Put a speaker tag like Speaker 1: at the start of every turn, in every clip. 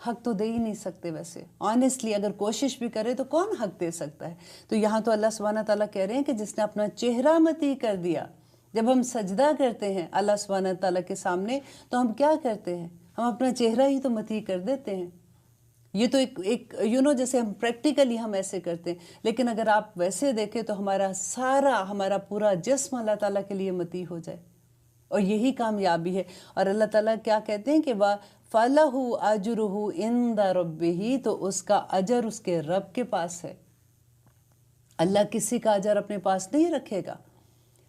Speaker 1: حق تو دے ہی نہیں سکتے ویسے آنیسٹلی، اگر کوشش بھی کرے تو کون حق دے سکتا ہے؟ تو یہاں تو اللہ سبحانہ تعالیٰ کہہ رہے ہیں کہ جس نے اپنا چہرہ متی کر دیا. جب ہم سجدہ کرتے ہیں اللہ سبحانہ تعالیٰ کے سامنے تو ہم کیا کرتے ہیں؟ ہم اپنا چہرہ ہی تو متی کر دیتے ہیں. یہ تو ایک جیسے ہم پریکٹیکلی ہم ایسے کرتے ہیں، لیکن اگر آپ ویسے دیکھیں تو ہمارا پورا جسم اللہ تعالیٰ کے لیے متی ہو جائے، اور یہی کامیابی ہے. اور اللہ تعالیٰ کیا کہتے ہیں کہ فَلَهُ أَجْرُهُ عِنْدَ رَبِّهِ، تو اس کا اجر اس کے رب کے پاس ہے. اللہ کسی کا اجر اپنے پاس نہیں رکھے گا.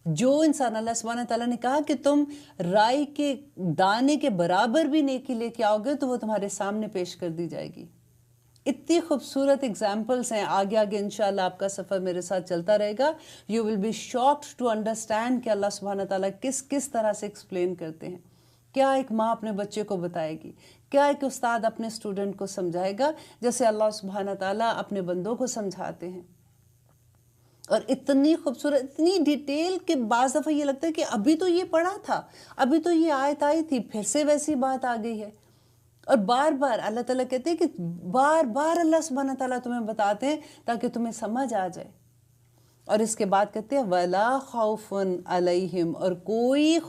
Speaker 1: جو انسان، اللہ سبحانہ تعالیٰ نے کہا کہ تم رائی کے دانے کے برابر بھی نیکی لے کے آؤ گے تو وہ تمہارے سامنے پیش کر دی جائے گی. اتنی خوبصورت اگزامپلس ہیں. آگے انشاءاللہ آپ کا سفر میرے ساتھ چلتا رہے گا. You will be shocked to understand کہ اللہ سبحانہ تعالیٰ کس طرح سے ایکسپلین کرتے ہیں. کیا ایک ماں اپنے بچے کو بتائے گی، کیا ایک استاد اپنے اسٹوڈنٹ کو سمجھائے گا، جیسے اللہ سبحانہ تعالیٰ اپنے بندوں کو سمجھاتے ہیں. اور اتنی خوبصورت، اتنی ڈیٹیل کہ بعض دفعہ یہ لگتا ہے کہ ابھی تو یہ پڑھا تھا، ابھی تو یہ آیت آئی تھی، پھر سے ویسی بات آ گئی ہے. اور بار بار اللہ تعالیٰ کہتے ہیں کہ بار بار اللہ سبحانہ تعالیٰ تمہیں بتاتے ہیں تاکہ تمہیں سمجھ آ جائے. اور اس کے بعد کہتے ہیں وَلَا خَوْفٌ عَلَيْهِمْ، اور کوئی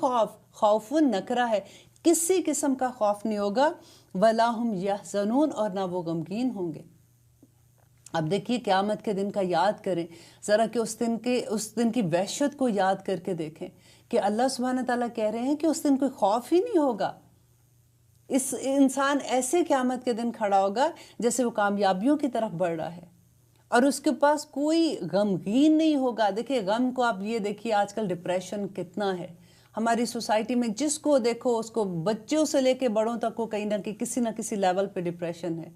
Speaker 1: خوف نکرہ ہے، کسی قسم کا خوف نہیں ہوگا. وَلَا هُمْ يَحْزَنُونَ، اور نہ وہ غمگین ہوں گے. اب دیکھیے قیامت کے دن کا یاد کریں ذرا، کہ اس دن کی وحشت کو یاد کر کے دیکھیں کہ اللہ سبحانہ تعالیٰ کہہ رہے ہیں کہ اس دن کوئی خوف ہی نہیں ہوگا. اس انسان ایسے قیامت کے دن کھڑا ہوگا جیسے وہ کامیابیوں کی طرف بڑھ رہا ہے، اور اس کے پاس کوئی غمگین نہیں ہوگا. دیکھیں غم کو آپ یہ دیکھیے آج کل ڈپریشن کتنا ہے ہماری سوسائٹی میں. جس کو دیکھو اس کو، بچوں سے لے کے بڑوں تک کو کہیں نہ کہیں کسی نہ کسی لیول پہ ڈپریشن ہے.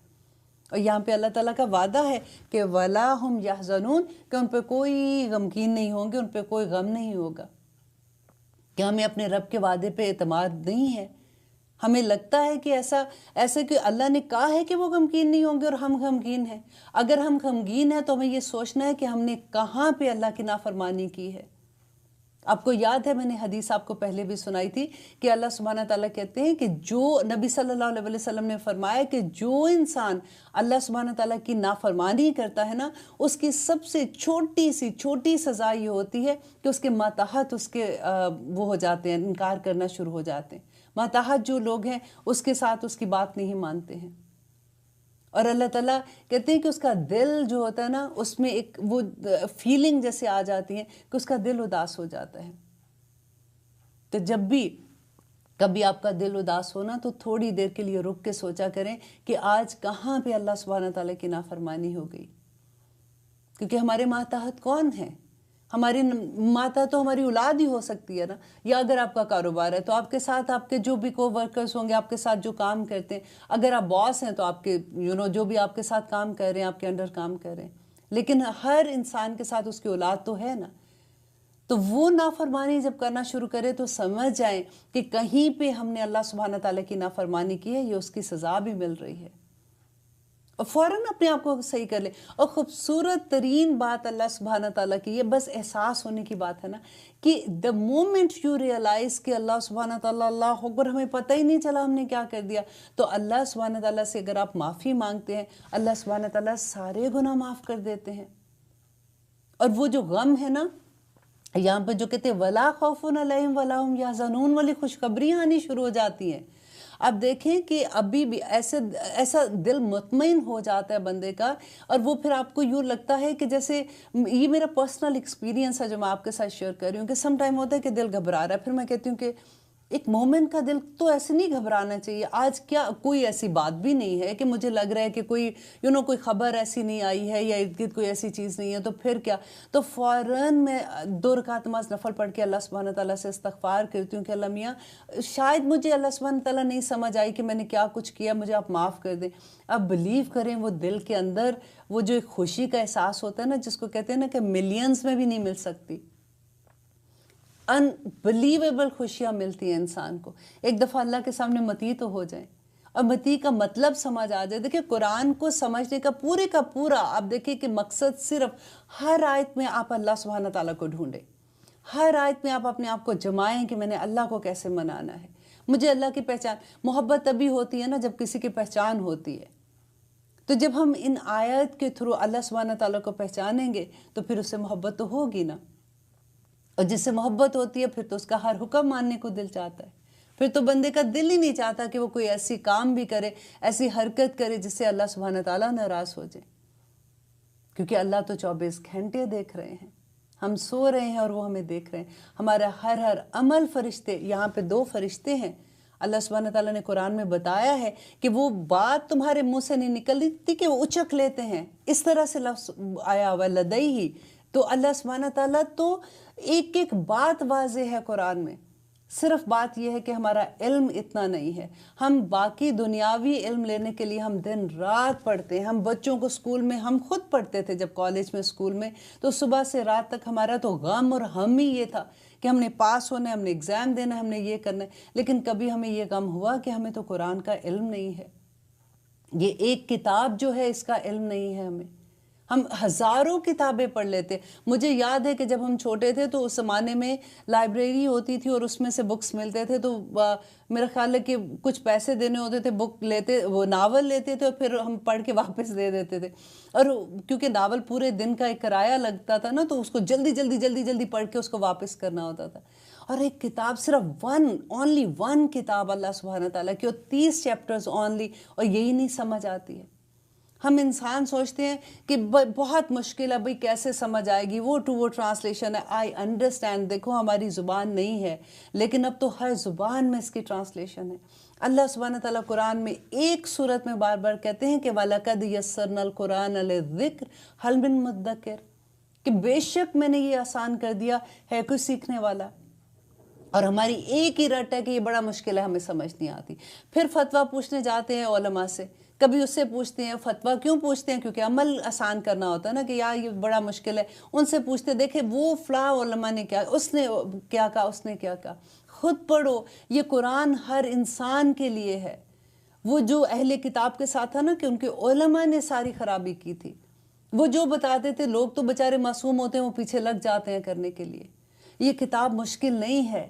Speaker 1: اور یہاں پہ اللہ تعالیٰ کا وعدہ ہے کہ وَلَا هُمْ يَحْزَنُونَ، کہ ان پہ کوئی غمگین نہیں ہوں گے، ان پہ کوئی غم نہیں ہوگا. کہ ہمیں اپنے رب کے وعدے پہ اعتماد نہیں ہے. ہمیں لگتا ہے کہ ایسا کہ اللہ نے کہا ہے کہ وہ غمگین نہیں ہوں گے اور ہم غمگین ہیں. اگر ہم غمگین ہیں تو ہمیں یہ سوچنا ہے کہ ہم نے کہاں پہ اللہ کی نافرمانی کی ہے. آپ کو یاد ہے، میں نے حدیث آپ کو پہلے بھی سنائی تھی کہ اللہ سبحانہ تعالیٰ کہتے ہیں کہ جو نبی صلی اللہ علیہ وسلم نے فرمایا کہ جو انسان اللہ سبحانہ تعالیٰ کی نافرمانی کرتا ہے نا، اس کی سب سے چھوٹی سزا یہ ہوتی ہے کہ اس کے ماتحت وہ ہو جاتے ہیں، انکار کرنا شروع ہو جاتے ہیں. ماتحت جو لوگ ہیں اس کے ساتھ اس کی بات نہیں مانتے ہیں. اور اللہ تعالیٰ کہتے ہیں کہ اس کا دل جو ہوتا ہے نا، اس میں ایک وہ فیلنگ جیسے آ جاتی ہے کہ اس کا دل اداس ہو جاتا ہے. تو جب بھی کبھی آپ کا دل اداس ہونا تو تھوڑی دیر کے لیے رک کے سوچا کریں کہ آج کہاں پہ اللہ سبحانہ تعالیٰ کی نافرمانی ہو گئی. کیونکہ ہمارے ماتحت کون ہیں؟ ہماری ماتا تو ہماری اولاد ہی ہو سکتی ہے نا. یا اگر آپ کا کاروبار ہے تو آپ کے ساتھ آپ کے جو بھی کو ورکرز ہوں گے، آپ کے ساتھ جو کام کرتے ہیں. اگر آپ باس ہیں تو آپ کے جو بھی آپ کے ساتھ کام کر رہے ہیں، آپ کے انڈر کام کر رہے ہیں. لیکن ہر انسان کے ساتھ اس کی اولاد تو ہے نا. تو وہ نافرمانی جب کرنا شروع کرے تو سمجھ جائیں کہ کہیں پہ ہم نے اللہ سبحانہ تعالیٰ کی نافرمانی کی ہے، یہ اس کی سزا بھی مل رہی ہے. اور فوراً اپنے آپ کو صحیح کر لیں. اور خوبصورت ترین بات اللہ سبحانہ تعالیٰ کی، یہ بس احساس ہونے کی بات ہے نا، کہ the moment you realize کہ اللہ سبحانہ تعالیٰ، اللہ اکبر، ہمیں پتہ ہی نہیں چلا ہم نے کیا کر دیا، تو اللہ سبحانہ تعالیٰ سے اگر آپ معافی مانگتے ہیں، اللہ سبحانہ تعالیٰ سارے گناہ معاف کر دیتے ہیں. اور وہ جو غم ہے نا، یہاں پہ جو کہتے ہیں وَلَا خَوْفٌ عَلَيْهِمْ وَلَا هُمْ يَحْزَنُونَ والی خوشخبریاں آنی شروع ہو جاتی ہیں. اب دیکھیں کہ ابھی بھی ایسا دل مطمئن ہو جاتا ہے بندے کا، اور وہ پھر آپ کو یوں لگتا ہے کہ جیسے، یہ میرا پرسنل ایکسپیرینس ہے جو میں آپ کے ساتھ شیئر کر رہی ہوں، کہ سم ٹائم ہوتا ہے کہ دل گھبرا رہا ہے. پھر میں کہتی ہوں کہ ایک مومن کا دل تو ایسے نہیں گھبرانا چاہیے. آج کیا کوئی ایسی بات بھی نہیں ہے کہ مجھے لگ رہا ہے کہ کوئی خبر ایسی نہیں آئی ہے یا ارد گرد کوئی ایسی چیز نہیں ہے، تو پھر کیا؟ تو فوراً میں 2 رکعت نماز نفل پڑھ کے اللہ سبحانہ تعالیٰ سے استغفار کرتی ہوں کہ اللہ میاں، شاید مجھے اللہ سبحانہ تعالیٰ نہیں سمجھ آئی کہ میں نے کیا کچھ کیا، مجھے آپ معاف کر دیں. اب بلیو کریں، وہ دل کے اندر وہ جو ایک خوشی کا احساس ہوتا ہے نا، جس کو کہتے ہیں نا کہ ملینز میں بھی نہیں مل سکتی، انبلیویبل خوشیاں ملتی ہیں انسان کو. ایک دفعہ اللہ کے سامنے متی تو ہو جائیں اور متی کا مطلب سمجھ آ جائے. دیکھیں قرآن کو سمجھنے کا پورا آپ دیکھیں کہ مقصد صرف ہر آیت میں آپ اللہ سبحانہ تعالیٰ کو ڈھونڈیں، ہر آیت میں آپ اپنے آپ کو جمائیں کہ میں نے اللہ کو کیسے منانا ہے، مجھے اللہ کی پہچان، محبت تبھی ہوتی ہے نا جب کسی کی پہچان ہوتی ہے. تو جب ہم ان آیات کے تھرو اللہ سبحانہ تعالیٰ کو پہچانیں گے تو پھر اس سے محبت تو ہوگی نا. اور جس سے محبت ہوتی ہے پھر تو اس کا ہر حکم ماننے کو دل چاہتا ہے. پھر تو بندے کا دل ہی نہیں چاہتا کہ وہ کوئی ایسی کام بھی کرے، ایسی حرکت کرے جس سے اللہ سبحانہ تعالیٰ ناراض ہو جائے. کیونکہ اللہ تو 24 گھنٹے دیکھ رہے ہیں. ہم سو رہے ہیں اور وہ ہمیں دیکھ رہے ہیں. ہمارا ہر عمل فرشتے، یہاں پہ 2 فرشتے ہیں. اللہ سبحانہ تعالیٰ نے قرآن میں بتایا ہے کہ وہ بات تمہارے منہ سے نہیں نکلتی کہ وہ اچک لیتے ہیں. اس طرح سے لفظ آیا ہوا لدیہ. تو اللہ سبحانہ تعالیٰ تو ایک ایک بات واضح ہے قرآن میں. صرف بات یہ ہے کہ ہمارا علم اتنا نہیں ہے. ہم باقی دنیاوی علم لینے کے لیے ہم دن رات پڑھتے ہیں. ہم بچوں کو اسکول میں، ہم خود پڑھتے تھے جب کالج میں، اسکول میں، تو صبح سے رات تک ہمارا تو غم اور ہم ہی یہ تھا کہ ہم نے پاس ہونا ہے، ہم نے ایگزام دینا ہے، ہم نے یہ کرنا ہے. لیکن کبھی ہمیں یہ غم ہوا کہ ہمیں تو قرآن کا علم نہیں ہے. یہ ایک کتاب جو ہے اس کا علم نہیں ہے ہمیں. ہم ہزاروں کتابیں پڑھ لیتے. مجھے یاد ہے کہ جب ہم چھوٹے تھے تو اس زمانے میں لائبریری ہوتی تھی اور اس میں سے بکس ملتے تھے، تو میرا خیال ہے کہ کچھ پیسے دینے ہوتے تھے، بک لیتے، وہ ناول لیتے تھے اور پھر ہم پڑھ کے واپس دے دیتے تھے. اور کیونکہ ناول پورے دن کا ایک کرایہ لگتا تھا نا، تو اس کو جلدی پڑھ کے اس کو واپس کرنا ہوتا تھا. اور ایک کتاب، صرف اونلی ون کتاب اللہ سبحانہ تعالیٰ کی، اور 30 چیپٹرز اونلی، اور یہی نہیں سمجھ آتی ہے. ہم انسان سوچتے ہیں کہ بہت مشکل ہے بھئی، کیسے سمجھ آئے گی، وہ ٹرانسلیشن ہے. آئی انڈرسٹینڈ، دیکھو ہماری زبان نہیں ہے، لیکن اب تو ہر زبان میں اس کی ٹرانسلیشن ہے. اللہ سبحانہ تعالیٰ قرآن میں ایک سورت میں بار بار کہتے ہیں کہ وَلَقَدْ يَسَّرْنَا الْقُرْآنَ لِلذِّكْرِ هَلْ مِن مُدَّكِرٍ، کہ بے شک میں نے یہ آسان کر دیا، ہے کوئی سیکھنے والا. اور ہماری ایک ہی رٹ ہے کہ یہ بڑا مشکل ہے، ہمیں سمجھ نہیں آتی. پھر فتویٰ پوچھنے جاتے ہیں علماء سے، کبھی اس سے پوچھتے ہیں. فتویٰ کیوں پوچھتے ہیں؟ کیونکہ عمل آسان کرنا ہوتا ہے نا، کہ یار یہ بڑا مشکل ہے. ان سے پوچھتے، دیکھیں وہ فلاں علماء نے کیا، اس نے کیا کہا، اس نے کیا کہا. خود پڑھو. یہ قرآن ہر انسان کے لیے ہے. وہ جو اہل کتاب کے ساتھ تھا نا کہ ان کے علماء نے ساری خرابی کی تھی، وہ جو بتاتے تھے، لوگ تو بیچارے معصوم ہوتے ہیں، وہ پیچھے لگ جاتے ہیں کرنے کے لیے. یہ کتاب مشکل نہیں ہے،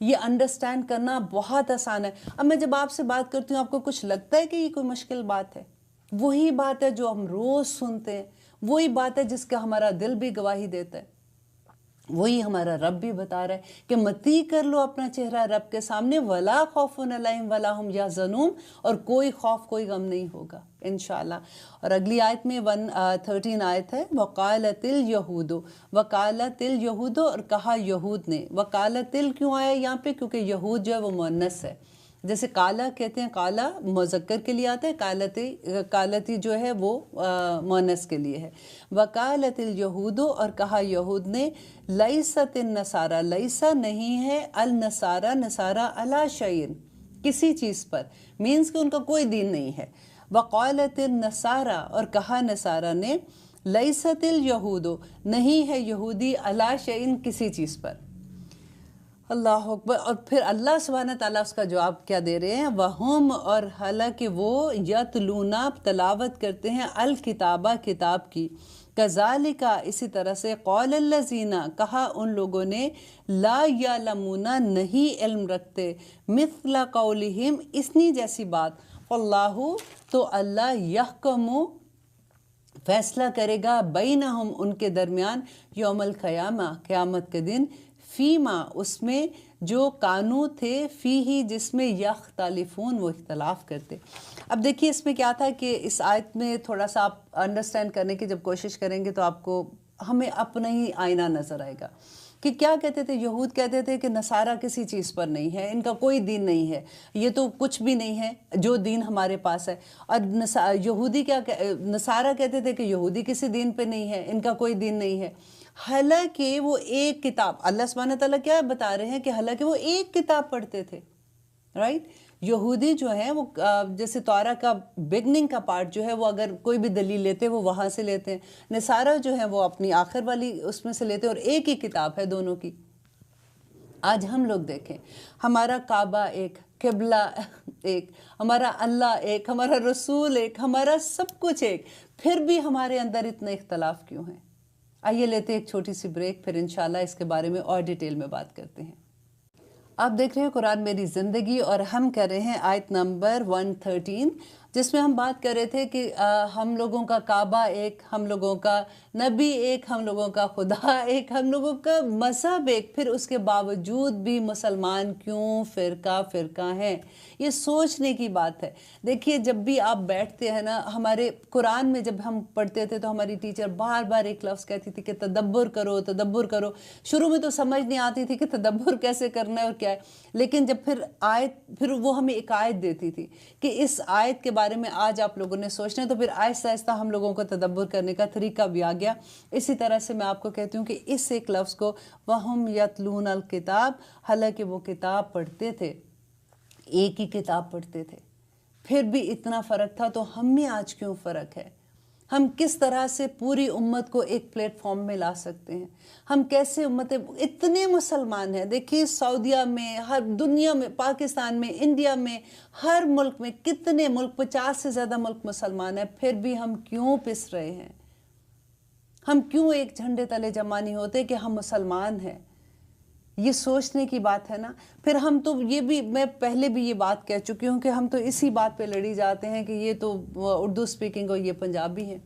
Speaker 1: یہ انڈرسٹینڈ کرنا بہت آسان ہے. اب میں جب آپ سے بات کرتی ہوں، آپ کو کچھ لگتا ہے کہ یہ کوئی مشکل بات ہے؟ وہی بات ہے جو ہم روز سنتے ہیں، وہی بات ہے جس کا ہمارا دل بھی گواہی دیتا ہے، وہی ہمارا رب بھی بتا رہا ہے کہ متی کر لو اپنا چہرہ رب کے سامنے، وَلَا خَوْفٌ عَلَيْهِمْ وَلَا هُمْ يَحْزَنُونَ، اور کوئی خوف، کوئی غم نہیں ہوگا انشاءاللہ. اور اگلی آیت میں 113 آیت ہے، وَقَالَتِ الْيَهُودُ، وَقَالَتِ الْيَهُودُ، اور کہا یہود نے. وَقَالَتِ کیوں آیا یہاں پہ؟ کیونکہ یہود جو ہے وہ مؤنث ہے. جیسے کالا کہتے ہیں، کالا مذکر کے لیے آتا ہے، کالتی جو ہے وہ مؤنث کے لیے ہے. وَقَالَتِ الْيَهُودُ، اور کہا یہود نے، لَيْسَتِ النَّصَارَى، لیسا نہیں ہے، النصارہ نصارہ، عَلَى شَيْءٍ، کسی چیز پر، مینس کہ ان کا کوئی دین نہیں ہے. وَقَالَتِ النَّصَارَى، اور کہا نصارہ نے، لَيْسَتِ الْيَهُودُ، نہیں ہے یہودی، عَلَى شَيْءٍ، کسی چیز پر. اللہ اکبر. اور پھر اللہ سبحانہ تعالیٰ اس کا جواب کیا دے رہے ہیں؟ وَهُمْ، اور حالانکہ وہ، یتلون، تلاوت کرتے ہیں، الکتابہ، کتاب کی، کذالک، اسی طرح سے، قول الذین، کہا ان لوگوں نے، لا یعلمون، نہیں علم رکھتے، مثل قولہم، اتنی جیسی بات، اللہ، تو اللہ، یحکم، فیصلہ کرے گا، بینہم، ان کے درمیان، یوم القیامہ، قیامت کے دن، فیما، اس میں، جو کانو تھے، فی ہی، جس میں، یختلفون، وہ اختلاف کرتے. اب دیکھیے اس میں کیا تھا کہ اس آیت میں تھوڑا سا آپ انڈرسٹینڈ کرنے کی جب کوشش کریں گے تو آپ کو، ہمیں اپنا ہی آئینہ نظر آئے گا کہ کیا کہتے تھے. یہود کہتے تھے کہ نصارہ کسی چیز پر نہیں ہے، ان کا کوئی دین نہیں ہے، یہ تو کچھ بھی نہیں ہے جو دین ہمارے پاس ہے. اور یہودی کیا، نصارہ کہتے تھے کہ یہودی کسی دین پہ نہیں ہے، ان کا کوئی دین نہیں ہے. حالانکہ وہ ایک کتاب، اللہ سبحانہ تعالیٰ کیا بتا رہے ہیں کہ حالانکہ وہ ایک کتاب پڑھتے تھے، رائٹ. یہودی جو ہیں وہ جیسے تورا کا بگننگ کا پارٹ جو ہے وہ اگر کوئی بھی دلیل لیتے وہ وہاں سے لیتے ہیں. نصارہ جو ہیں وہ اپنی آخر والی اس میں سے لیتے ہیں، اور ایک ہی کتاب ہے دونوں کی. آج ہم لوگ دیکھیں، ہمارا کعبہ ایک، قبلہ ایک، ہمارا اللہ ایک، ہمارا رسول ایک، ہمارا سب کچھ ایک، پھر بھی ہمارے اندر اتنے اختلاف کیوں ہیں؟ آئیے لیتے ایک چھوٹی سی بریک، پھر انشاءاللہ اس کے بارے میں اور ڈیٹیل میں بات کرتے ہیں. آپ دیکھ رہے ہیں قرآن میری زندگی اور ہم کر رہے ہیں آیت نمبر 113 جس میں ہم بات کر رہے تھے کہ ہم لوگوں کا کعبہ ایک، ہم لوگوں کا نبی ایک، ہم لوگوں کا خدا ایک، ہم لوگوں کا مذہب ایک، پھر اس کے باوجود بھی مسلمان کیوں فرقہ فرقہ ہیں؟ یہ سوچنے کی بات ہے۔ دیکھیے جب بھی آپ بیٹھتے ہیں نا، ہمارے قرآن میں جب ہم پڑھتے تھے تو ہماری ٹیچر بار بار ایک لفظ کہتی تھی کہ تدبر کرو تدبر کرو۔ شروع میں تو سمجھ نہیں آتی تھی کہ تدبر کیسے کرنا ہے اور کیا ہے، لیکن جب پھر وہ ہمیں ایک آیت دیتی تھی کہ اس آیت کے بارے میں آج آپ لوگوں نے سوچنا ہے، تو پھر آہستہ آہستہ ہم لوگوں کو تدبر کرنے کا طریقہ بھی آ گیا۔ اسی طرح سے میں آپ کو کہتی ہوں کہ اس ایک لفظ کو وَهُمْ يَتْلُونَ الْكِتَابَ، حالانکہ وہ کتاب پڑھتے تھے، ایک ہی کتاب پڑھتے تھے، پھر بھی اتنا فرق تھا، تو ہم میں آج کیوں فرق ہے؟ ہم کس طرح سے پوری امت کو ایک پلیٹ فارم میں لا سکتے ہیں؟ ہم کیسے اتنے مسلمان ہیں، دیکھیے سعودیہ میں، ہر دنیا میں، پاکستان میں، انڈیا میں، ہر ملک میں کتنے ملک، 50 سے زیادہ ملک مسلمان ہیں، پھر بھی ہم کیوں پس رہے ہیں؟ ہم کیوں ایک جھنڈے تلے جمع نہیں ہوتے کہ ہم مسلمان ہیں؟ یہ سوچنے کی بات ہے نا۔ پھر ہم تو یہ بھی، میں پہلے بھی یہ بات کہہ چکی ہوں کہ ہم تو اسی بات پہ لڑی جاتے ہیں کہ یہ تو اردو سپیکنگ اور یہ پنجابی ہیں۔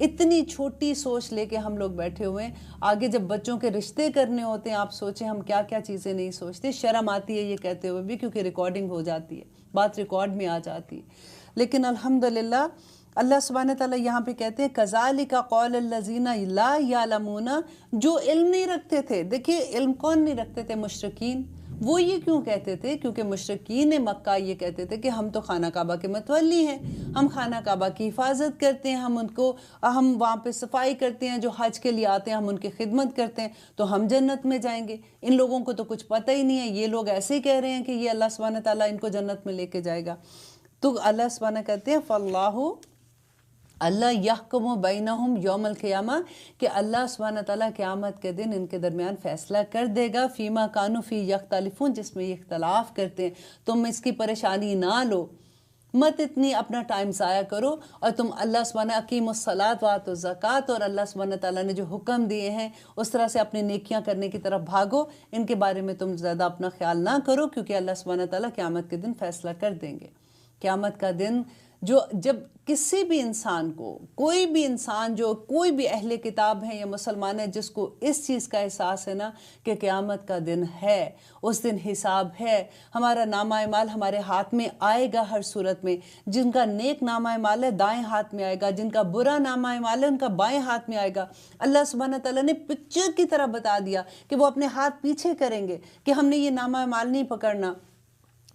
Speaker 1: اتنی چھوٹی سوچ لے کے ہم لوگ بیٹھے ہوئے ہیں، آگے جب بچوں کے رشتے کرنے ہوتے ہیں آپ سوچیں ہم کیا کیا چیزیں نہیں سوچتے۔ شرم آتی ہے یہ کہتے ہوئے بھی، کیونکہ ریکارڈنگ ہو جاتی ہے، بات ریکارڈ میں آ جاتی ہے۔ لیکن الحمدللہ اللہ سبحانہ تعالیٰ یہاں پہ کہتے ہیں کذالک قول الذین لا یعلمون، جو علم نہیں رکھتے تھے۔ دیکھیے علم کون نہیں رکھتے تھے؟ مشرکین۔ وہ یہ کیوں کہتے تھے؟ کیونکہ مشرکین مکہ یہ کہتے تھے کہ ہم تو خانہ کعبہ کے متولی ہیں، ہم خانہ کعبہ کی حفاظت کرتے ہیں، ہم وہاں پہ صفائی کرتے ہیں، جو حج کے لیے آتے ہیں ہم ان کی خدمت کرتے ہیں، تو ہم جنت میں جائیں گے۔ ان لوگوں کو تو کچھ پتہ ہی نہیں ہے، یہ لوگ ایسے ہی کہہ رہے ہیں کہ یہ اللہ سبحانہ تعالیٰ ان کو جنت میں لے کے جائے گا۔ تو اللہ سبحانہ کہتے ہیں فَاللَّهُ، اللہ یحکم بینہم یوم القیامہ، کہ اللہ سبحانہ تعالیٰ قیامت کے دن ان کے درمیان فیصلہ کر دے گا، فیما کانوا فی یختلفون، جس میں یہ اختلاف کرتے ہیں۔ تم اس کی پریشانی نہ لو، مت اتنی اپنا ٹائم ضائع کرو، اور تم اللہ سبحانہ اقیم الصلاۃ وآتوا الزکوٰۃ، اور اللہ سبحانہ تعالیٰ نے جو حکم دیے ہیں اس طرح سے اپنی نیکیاں کرنے کی طرف بھاگو۔ ان کے بارے میں تم زیادہ اپنا خیال نہ کرو، کیونکہ اللہ سبحانہ تعالیٰ قیامت کے دن فیصلہ کر دیں گے۔ قیامت کا دن جب کسی بھی انسان کو، کوئی بھی انسان جو کوئی بھی اہل کتاب ہے یا مسلمان ہے، جس کو اس چیز کا احساس ہے نا کہ قیامت کا دن ہے، اس دن حساب ہے، ہمارا نامہ اعمال ہمارے ہاتھ میں آئے گا ہر صورت میں۔ جن کا نیک نامہ اعمال ہے دائیں ہاتھ میں آئے گا، جن کا برا نامہ اعمال ہے ان کا بائیں ہاتھ میں آئے گا۔ اللہ سبحانہ تعالیٰ نے پکچر کی طرح بتا دیا کہ وہ اپنے ہاتھ پیچھے کریں گے کہ ہم نے یہ نامہ اعمال نہیں پکڑنا۔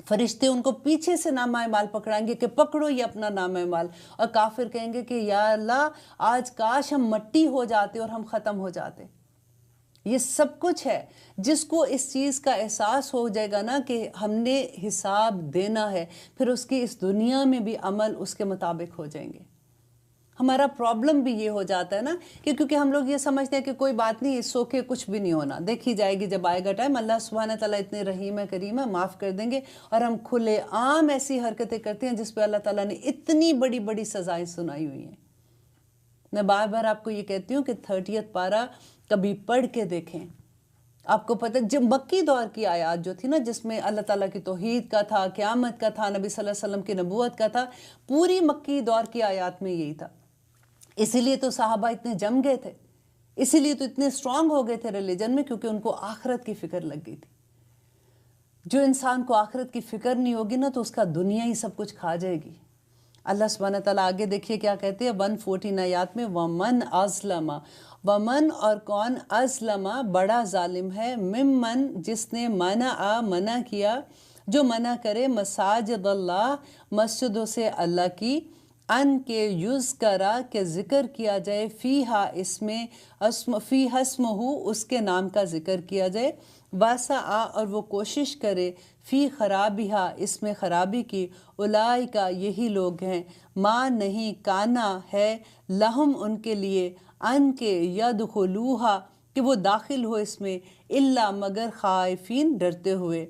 Speaker 1: فرشتے ان کو پیچھے سے نامہ اعمال پکڑائیں گے کہ پکڑو یہ اپنا نامہ اعمال، اور کافر کہیں گے کہ یا اللہ آج کاش ہم مٹی ہو جاتے اور ہم ختم ہو جاتے۔ یہ سب کچھ ہے۔ جس کو اس چیز کا احساس ہو جائے گا نا کہ ہم نے حساب دینا ہے، پھر اس کی اس دنیا میں بھی عمل اس کے مطابق ہو جائیں گے۔ ہمارا پرابلم بھی یہ ہو جاتا ہے نا کہ کیونکہ ہم لوگ یہ سمجھتے ہیں کہ کوئی بات نہیں، اس سو کے کچھ بھی نہیں ہونا، دیکھی جائے گی جب آئے گا ٹائم۔ اللہ سبحانہ تعالیٰ اتنے رحیم ہے، کریم ہے، معاف کر دیں گے، اور ہم کھلے عام ایسی حرکتیں کرتے ہیں جس پہ اللہ تعالیٰ نے اتنی بڑی بڑی سزائیں سنائی ہوئی ہیں۔ میں بار بار آپ کو یہ کہتی ہوں کہ 30 پارہ کبھی پڑھ کے دیکھیں۔ آپ کو پتہ جب مکی دور کی آیات جو تھی نا، جس میں اللہ تعالیٰ کی توحید کا تھا، قیامت کا تھا، نبی صلی اللہ علیہ وسلم کی نبوت کا تھا، پوری مکی دور کی آیات میں یہی تھا۔ اسی لیے تو صحابہ اتنے جم گئے تھے، اسی لیے تو اتنے اسٹرانگ ہو گئے تھے ریلیجن میں، کیونکہ ان کو آخرت کی فکر لگ گئی تھی۔ جو انسان کو آخرت کی فکر نہیں ہوگی نا تو اس کا دنیا ہی سب کچھ کھا جائے گی۔ اللہ سبحانہ تعالیٰ آگے دیکھیے کیا کہتے ہیں 114 آیات میں، وَمَنْ أَظْلَمَ، وَمَنْ اور کون، أَظْلَمَ بڑا ظالم ہے، ممن جس نے منع کیا، جو منع کرے مساجد اللہ، مسجدوں سے اللہ کی، ان کے یذکرا کہ ذکر کیا جائے، فیہا اس میں، فیہا اسمہ اس کے نام کا ذکر کیا جائے، واسعا اور وہ کوشش کرے، فی خرابیہا اس میں خرابی کی، اولئکا یہی لوگ ہیں، ما نہیں کانا ہے، لہم ان کے لیے، ان کے یدخلوہا کہ وہ داخل ہو اس میں، الا مگر خائفین ڈرتے ہوئے،